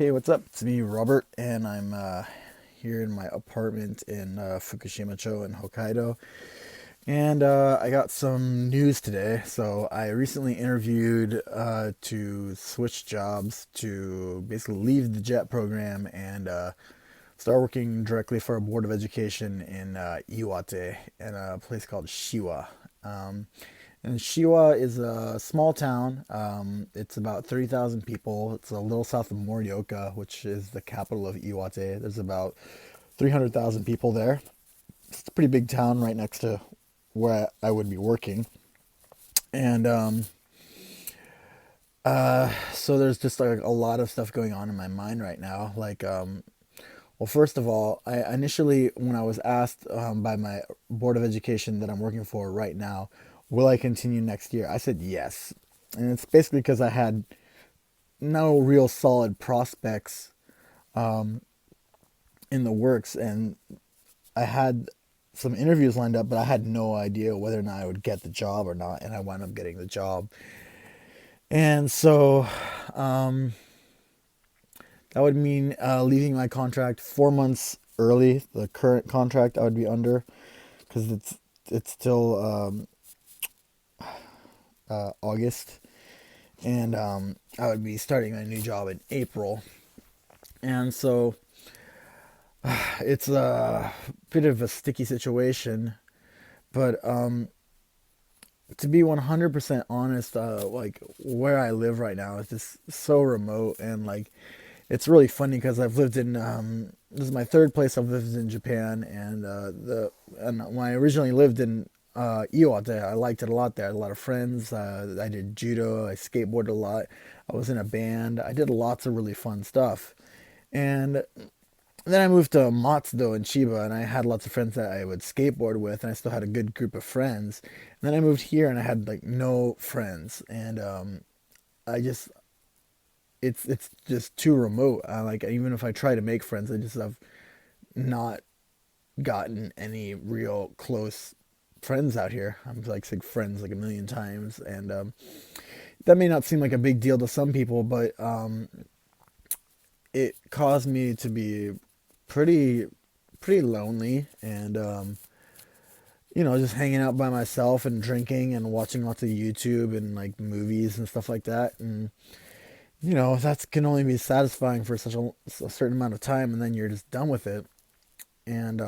Hey, what's up? It's me, Robert, and I'm here in my apartment in Fukushima-cho in Hokkaido. And I got some news today. So I recently interviewed to switch jobs to basically leave the JET program and start working directly for a board of education in Iwate in a place called Shiwa. Um, and Shiwa is a small town. It's about 30,000 people. It's a little south of Morioka, which is the capital of Iwate. There's about 300,000 people there. It's a pretty big town right next to where I would be working. And so there's just like a lot of stuff going on in my mind right now. Well, first of all, I initially, when I was asked by my board of education that I'm working for right now, will I continue next year? I said yes. And it's basically because I had no real solid prospects in the works, and I had some interviews lined up, but I had no idea whether or not I would get the job or not, and I wound up getting the job. And so that would mean leaving my contract 4 months early, the current contract I would be under, because it's still August, and I would be starting my new job in April. And so it's a bit of a sticky situation, but to be 100% honest, like where I live right now is just so remote, and like it's really funny because I've lived in this is my third place I've lived in Japan, and when I originally lived in Iwate, I liked it a lot there. I had a lot of friends. I did judo. I skateboarded a lot. I was in a band. I did lots of really fun stuff, and then I moved to Matsudo in Chiba, and I had lots of friends that I would skateboard with, and I still had a good group of friends. And then I moved here, and I had like no friends, and I just it's just too remote. Like even if I try to make friends, I just have not gotten any real close friends out here. I'm like saying friends like a million times, and that may not seem like a big deal to some people, but it caused me to be pretty pretty lonely, and just hanging out by myself and drinking and watching lots of YouTube and like movies and stuff like that. And that can only be satisfying for such a certain amount of time, and then you're just done with it. And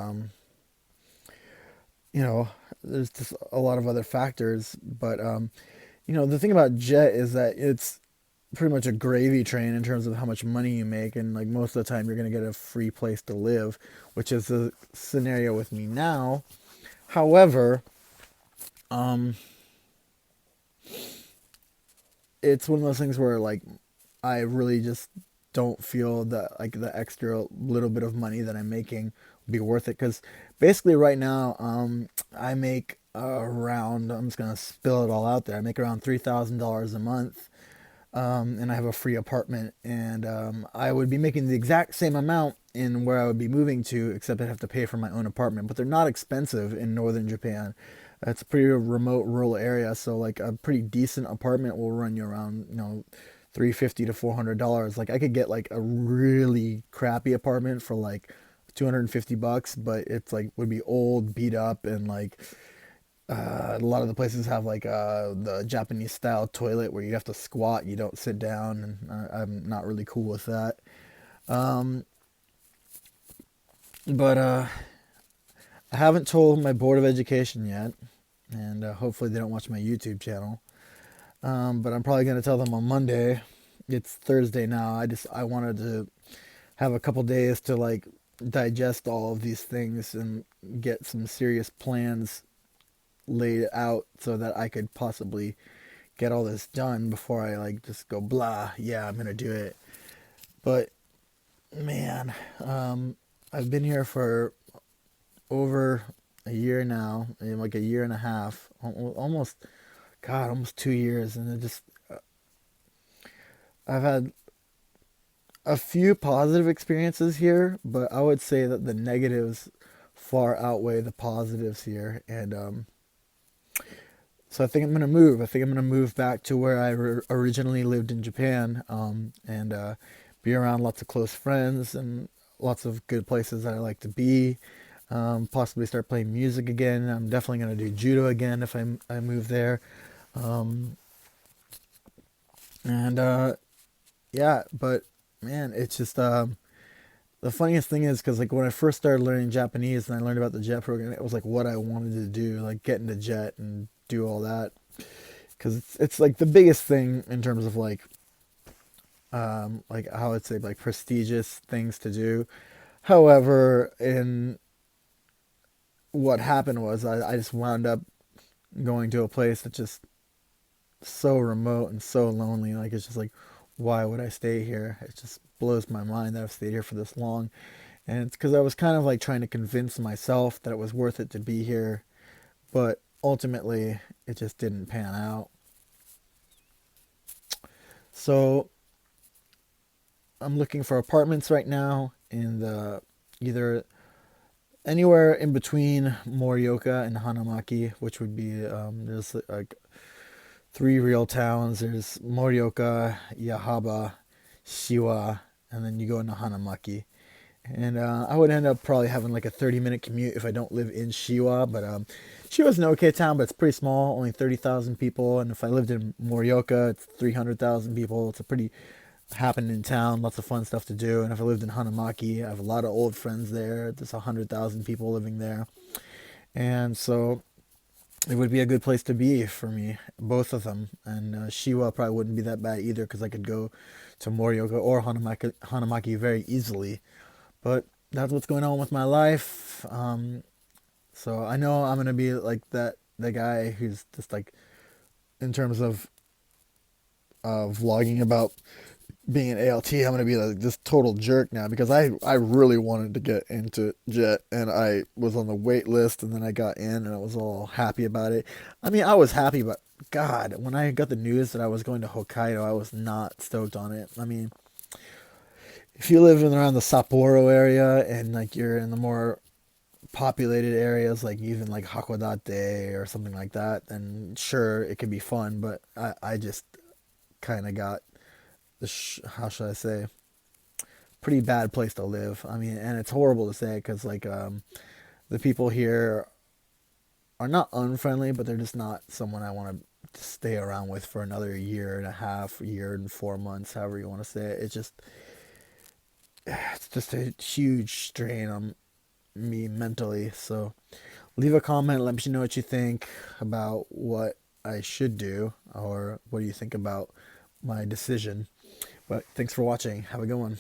you know, there's just a lot of other factors, but the thing about Jet is that it's pretty much a gravy train in terms of how much money you make, and like most of the time you're going to get a free place to live, which is the scenario with me now. However, um it's one of those things where like I really just don't feel that like the extra little bit of money that I'm making will be worth it, because basically right now I make around, I'm just gonna spill it all out there, I make around $3,000 a month, and I have a free apartment, and I would be making the exact same amount in where I would be moving to, except I'd have to pay for my own apartment. But they're not expensive in northern Japan. It's a pretty remote rural area, so like a pretty decent apartment will run you around, $350 to $400. Like I could get like a really crappy apartment for like $250, but it's like would be old, beat up, and like a lot of the places have like the Japanese style toilet where you have to squat, you don't sit down, and I'm not really cool with that. Um, but I haven't told my board of education yet, and hopefully they don't watch my YouTube channel. But I'm probably gonna tell them on Monday. It's Thursday now. I wanted to have a couple days to like digest all of these things and get some serious plans laid out so that I could possibly get all this done before I like just go blah, yeah, I'm gonna do it. But man, I've been here for over a year now, like a year and a half, almost, God, almost 2 years, and I've had a few positive experiences here, but I would say that the negatives far outweigh the positives here, and so I think I'm gonna move. I think I'm gonna move back to where I originally lived in Japan, and be around lots of close friends and lots of good places that I like to be. Possibly start playing music again. I'm definitely going to do judo again if I move there. Um, and yeah, but man, it's just the funniest thing is because like when I first started learning Japanese and I learned about the JET program, it was like what I wanted to do, like get into JET and do all that because it's like the biggest thing in terms of like how I'd say like prestigious things to do. However, in what happened was I just wound up going to a place that just so remote and so lonely. Like it's just like, why would I stay here? It just blows my mind that I've stayed here for this long. And it's because I was kind of like trying to convince myself that it was worth it to be here, but ultimately it just didn't pan out. So I'm looking for apartments right now in the either anywhere in between Morioka and Hanamaki, which would be there's like three real towns. There's Morioka, Yahaba, Shiwa, and then you go into Hanamaki. And I would end up probably having like a 30-minute commute if I don't live in Shiwa. But Shiwa's an okay town, but it's pretty small, only 30,000 people. And if I lived in Morioka, it's 300,000 people. It's a pretty happening town, lots of fun stuff to do. And if I lived in Hanamaki, I have a lot of old friends there. There's 100,000 people living there. And so it would be a good place to be for me, both of them. And Shiwa probably wouldn't be that bad either because I could go to Morioka or Hanamaki very easily. But that's what's going on with my life. So I know I'm gonna be like the guy who's just like in terms of vlogging about being an ALT. I'm gonna be like this total jerk now because I really wanted to get into JET and I was on the wait list and then I got in and I was all happy about it. I mean I was happy, but God, when I got the news that I was going to Hokkaido, I was not stoked on it. I mean, if you live in around the Sapporo area and like you're in the more populated areas like even like Hakodate or something like that, then sure it could be fun. But I just kind of got the how should I say pretty bad place to live. I mean, and it's horrible to say because like the people here are not unfriendly, but they're just not someone I want to stay around with for another year and a half, year and 4 months, however you want to say it. It's just a huge strain on me mentally. So leave a comment, let me know what you think about what I should do or what do you think about my decision. But thanks for watching. Have a good one.